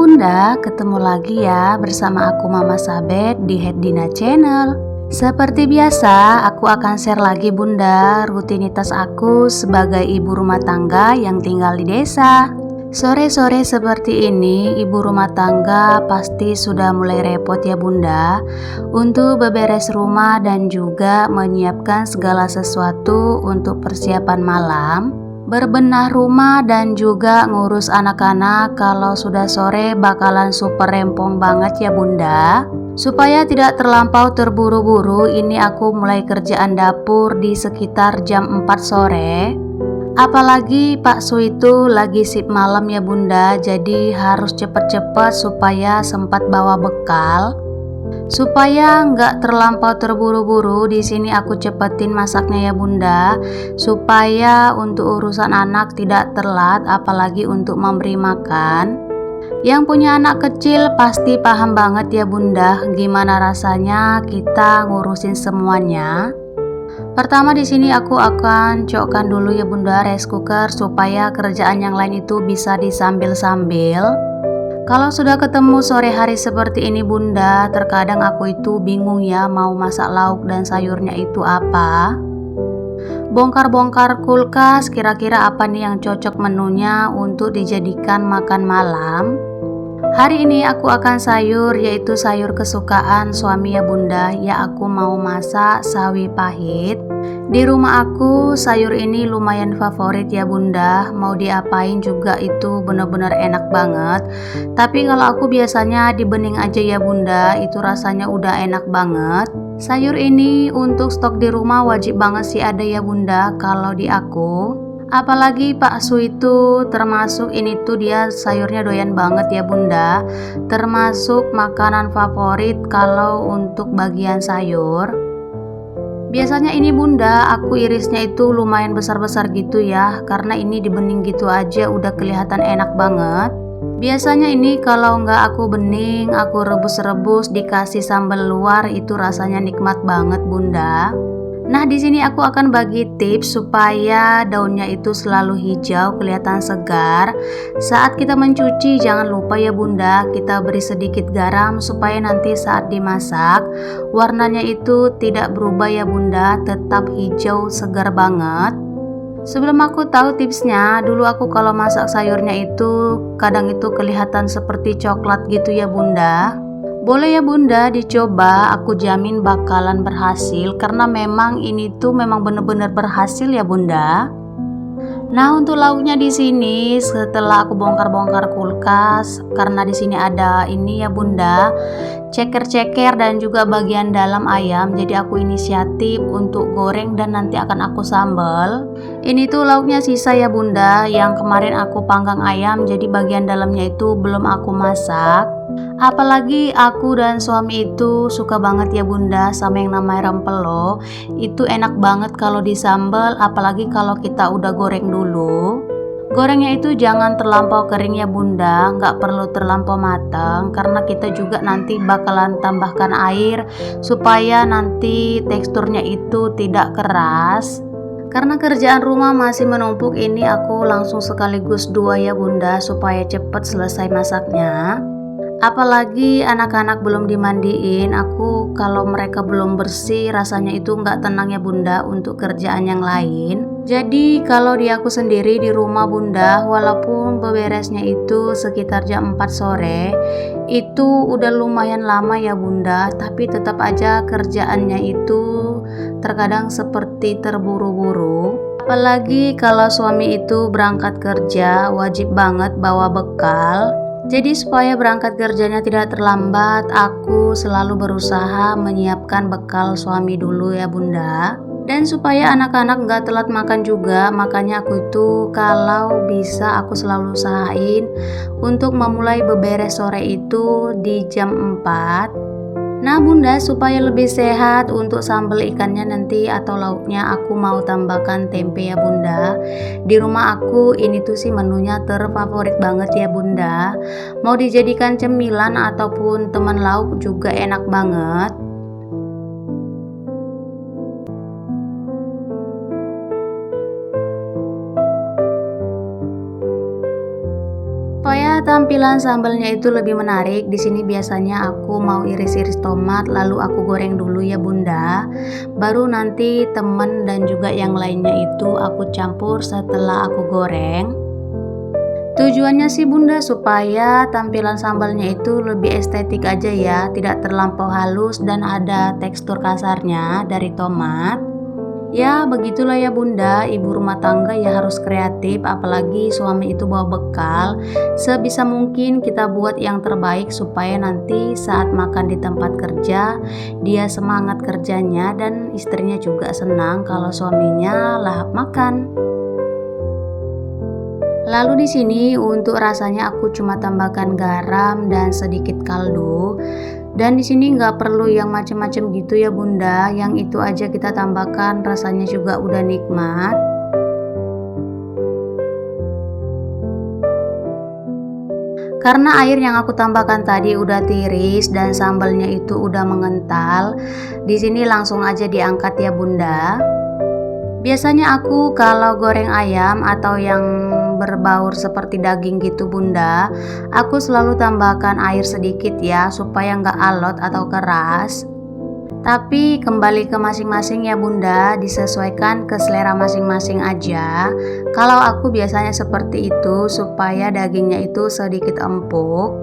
Bunda, ketemu lagi ya bersama aku Mama Sabet di Heddina Channel. Seperti biasa, aku akan share lagi Bunda rutinitas aku sebagai ibu rumah tangga yang tinggal di desa. Sore-sore seperti ini, ibu rumah tangga pasti sudah mulai repot ya Bunda untuk beberes rumah dan juga menyiapkan segala sesuatu untuk persiapan malam, berbenah rumah dan juga ngurus anak-anak. Kalau sudah sore bakalan super rempong banget ya Bunda. Supaya tidak terlampau terburu-buru, ini aku mulai kerjaan dapur di sekitar jam 4 sore. Apalagi Pak Su itu lagi sip malam ya Bunda, jadi harus cepet-cepet supaya sempat bawa bekal. Supaya nggak terlampau terburu-buru, di sini aku cepetin masaknya ya Bunda, supaya untuk urusan anak tidak telat, apalagi untuk memberi makan. Yang punya anak kecil pasti paham banget ya Bunda, gimana rasanya kita ngurusin semuanya. Pertama di sini aku akan cokkan dulu ya Bunda rice cooker supaya kerjaan yang lain itu bisa disambil-sambil. Kalau sudah ketemu sore hari seperti ini Bunda, terkadang aku itu bingung ya mau masak lauk dan sayurnya itu apa. Bongkar-bongkar kulkas, kira-kira apa nih yang cocok menunya untuk dijadikan makan malam. Hari ini aku akan sayur, yaitu sayur kesukaan suami ya Bunda. Ya, aku mau masak sawi pahit. Di rumah aku sayur ini lumayan favorit ya Bunda. Mau diapain juga itu bener-bener enak banget. Tapi kalau aku biasanya di bening aja ya Bunda, itu rasanya udah enak banget. Sayur ini untuk stok di rumah wajib banget sih ada ya Bunda kalau di aku. Apalagi Pak Su itu termasuk ini tuh dia sayurnya doyan banget ya Bunda. Termasuk makanan favorit kalau untuk bagian sayur. Biasanya ini Bunda aku irisnya itu lumayan besar-besar gitu ya, karena ini dibening gitu aja udah kelihatan enak banget. Biasanya ini kalau nggak aku bening, aku rebus-rebus dikasih sambal luar, itu rasanya nikmat banget Bunda. Nah, di sini aku akan bagi tips supaya daunnya itu selalu hijau, kelihatan segar. Saat kita mencuci, jangan lupa ya Bunda, kita beri sedikit garam supaya nanti saat dimasak, warnanya itu tidak berubah ya Bunda, tetap hijau segar banget. Sebelum aku tahu tipsnya, dulu aku kalau masak sayurnya itu kadang itu kelihatan seperti coklat gitu ya Bunda. Boleh ya Bunda dicoba, aku jamin bakalan berhasil karena memang ini tuh memang bener-bener berhasil ya Bunda. Nah, untuk lauknya di sini setelah aku bongkar-bongkar kulkas, karena di sini ada ini ya Bunda, ceker-ceker dan juga bagian dalam ayam. Jadi aku inisiatif untuk goreng dan nanti akan aku sambal. Ini tuh lauknya sisa ya Bunda, yang kemarin aku panggang ayam, jadi bagian dalamnya itu belum aku masak. Apalagi aku dan suami itu suka banget ya Bunda sama yang namanya rempelo. Itu enak banget kalau disambal, apalagi kalau kita udah goreng dulu. Gorengnya itu jangan terlampau kering ya Bunda, nggak perlu terlampau matang karena kita juga nanti bakalan tambahkan air supaya nanti teksturnya itu tidak keras. Karena kerjaan rumah masih menumpuk, ini aku langsung sekaligus dua ya Bunda supaya cepat selesai masaknya. Apalagi anak-anak belum dimandiin, aku kalau mereka belum bersih rasanya itu nggak tenang ya Bunda untuk kerjaan yang lain. Jadi kalau di aku sendiri di rumah Bunda, walaupun beberesnya itu sekitar jam 4 sore, itu udah lumayan lama ya Bunda, tapi tetap aja kerjaannya itu terkadang seperti terburu-buru. Apalagi kalau suami itu berangkat kerja, wajib banget bawa bekal. Jadi supaya berangkat kerjanya tidak terlambat, aku selalu berusaha menyiapkan bekal suami dulu ya Bunda. Dan supaya anak-anak nggak telat makan juga, makanya aku itu kalau bisa aku selalu usahain untuk memulai beberes sore itu di jam 4. Nah Bunda, supaya lebih sehat untuk sambal ikannya nanti atau lauknya aku mau tambahkan tempe ya Bunda. Di rumah aku ini tuh sih menunya terfavorit banget ya Bunda. Mau dijadikan cemilan ataupun teman lauk juga enak banget. Supaya Karena tampilan sambalnya itu lebih menarik, di sini biasanya aku mau iris-iris tomat lalu aku goreng dulu ya Bunda. Baru nanti temen dan juga yang lainnya itu aku campur setelah aku goreng. Tujuannya sih Bunda supaya tampilan sambalnya itu lebih estetik aja ya, tidak terlampau halus dan ada tekstur kasarnya dari tomat. Ya begitulah ya Bunda, ibu rumah tangga ya harus kreatif, apalagi suami itu bawa bekal. Sebisa mungkin kita buat yang terbaik supaya nanti saat makan di tempat kerja dia semangat kerjanya dan istrinya juga senang kalau suaminya lahap makan. Lalu di sini untuk rasanya aku cuma tambahkan garam dan sedikit kaldu. Dan di sini nggak perlu yang macam-macam gitu ya Bunda, yang itu aja kita tambahkan rasanya juga udah nikmat. Karena air yang aku tambahkan tadi udah tiris dan sambalnya itu udah mengental, di sini langsung aja diangkat ya Bunda. Biasanya aku kalau goreng ayam atau yang berbaur seperti daging gitu Bunda, aku selalu tambahkan air sedikit ya supaya nggak alot atau keras. Tapi kembali ke masing-masing ya Bunda, disesuaikan ke selera masing-masing aja. Kalau aku biasanya seperti itu supaya dagingnya itu sedikit empuk.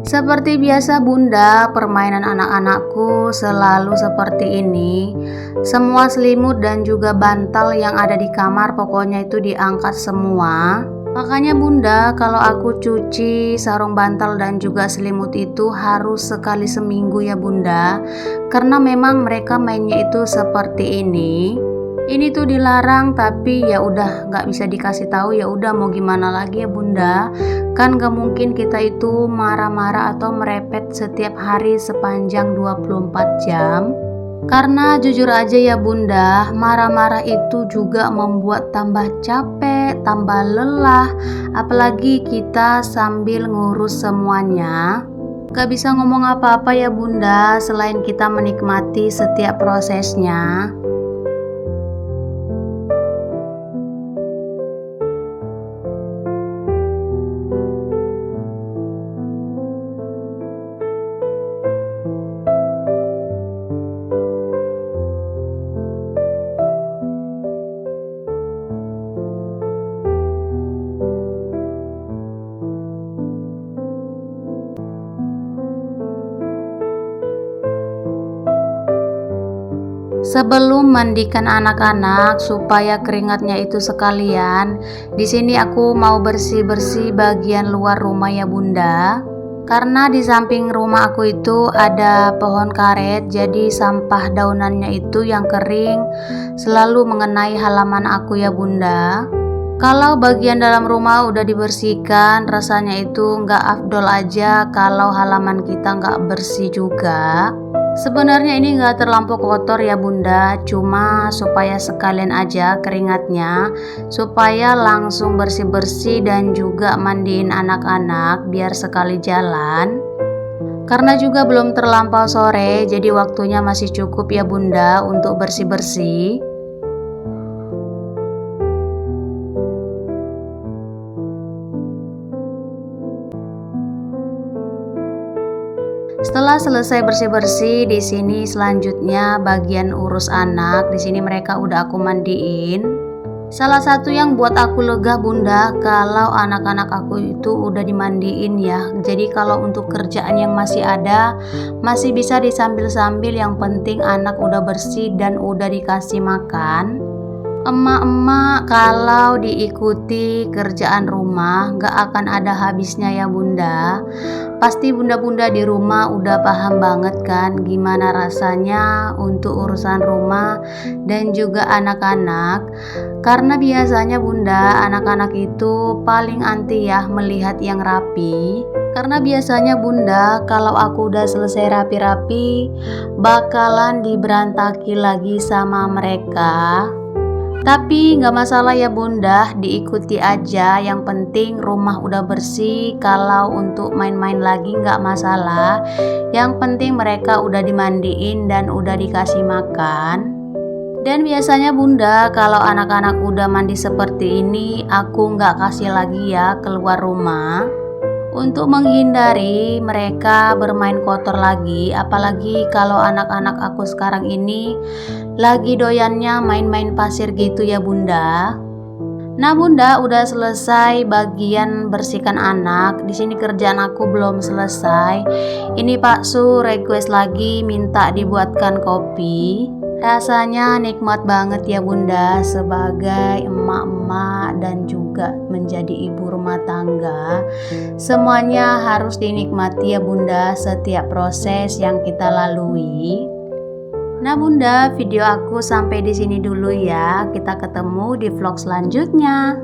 Seperti biasa Bunda, permainan anak-anakku selalu seperti ini. Semua selimut dan juga bantal yang ada di kamar pokoknya itu diangkat semua. Makanya Bunda, kalau aku cuci sarung bantal dan juga selimut itu harus sekali seminggu ya Bunda. Karena memang mereka mainnya itu seperti ini. Ini tuh dilarang tapi ya udah nggak bisa dikasih tahu, ya udah mau gimana lagi ya Bunda. Kan gak mungkin kita itu marah-marah atau merepet setiap hari sepanjang 24 jam. Karena jujur aja ya Bunda, marah-marah itu juga membuat tambah capek, tambah lelah. Apalagi kita sambil ngurus semuanya. Gak bisa ngomong apa-apa ya Bunda selain kita menikmati setiap prosesnya. Sebelum mandikan anak-anak supaya keringatnya itu sekalian, di sini aku mau bersih-bersih bagian luar rumah ya Bunda. Karena di samping rumah aku itu ada pohon karet, jadi sampah daunannya itu yang kering selalu mengenai halaman aku ya Bunda. Kalau bagian dalam rumah udah dibersihkan, rasanya itu nggak afdol aja kalau halaman kita nggak bersih juga. Sebenarnya ini nggak terlampau kotor ya Bunda, cuma supaya sekalian aja keringatnya, supaya langsung bersih-bersih dan juga mandiin anak-anak biar sekali jalan. Karena juga belum terlampau sore, jadi waktunya masih cukup ya Bunda untuk bersih-bersih. Setelah selesai bersih-bersih, di sini selanjutnya bagian urus anak. Di sini mereka udah aku mandiin. Salah satu yang buat aku lega Bunda, kalau anak-anak aku itu udah dimandiin ya. Jadi kalau untuk kerjaan yang masih ada, masih bisa disambil-sambil, yang penting anak udah bersih dan udah dikasih makan. Emak-emak kalau diikuti kerjaan rumah gak akan ada habisnya ya Bunda. Pasti bunda-bunda di rumah udah paham banget kan gimana rasanya untuk urusan rumah dan juga anak-anak. Karena biasanya Bunda, anak-anak itu paling anti ya melihat yang rapi. Karena biasanya Bunda, kalau aku udah selesai rapi-rapi, bakalan diberantaki lagi sama mereka. Tapi nggak masalah ya Bunda, diikuti aja. Yang penting rumah udah bersih. Kalau untuk main-main lagi nggak masalah. Yang penting mereka udah dimandiin dan udah dikasih makan. Dan biasanya bunda kalau anak-anak udah mandi seperti ini, aku nggak kasih lagi ya keluar rumah, untuk menghindari mereka bermain kotor lagi. Apalagi kalau anak-anak aku sekarang ini lagi doyannya main-main pasir gitu ya bunda. Nah bunda, udah selesai bagian bersihkan anak. Di sini kerjaan aku belum selesai. Ini Pak Su request lagi minta dibuatkan kopi. Rasanya nikmat banget ya bunda, sebagai emak-emak dan juga menjadi ibu rumah tangga. Semuanya harus dinikmati ya bunda, setiap proses yang kita lalui. Nah bunda, video aku sampai di sini dulu ya. Kita ketemu di vlog selanjutnya.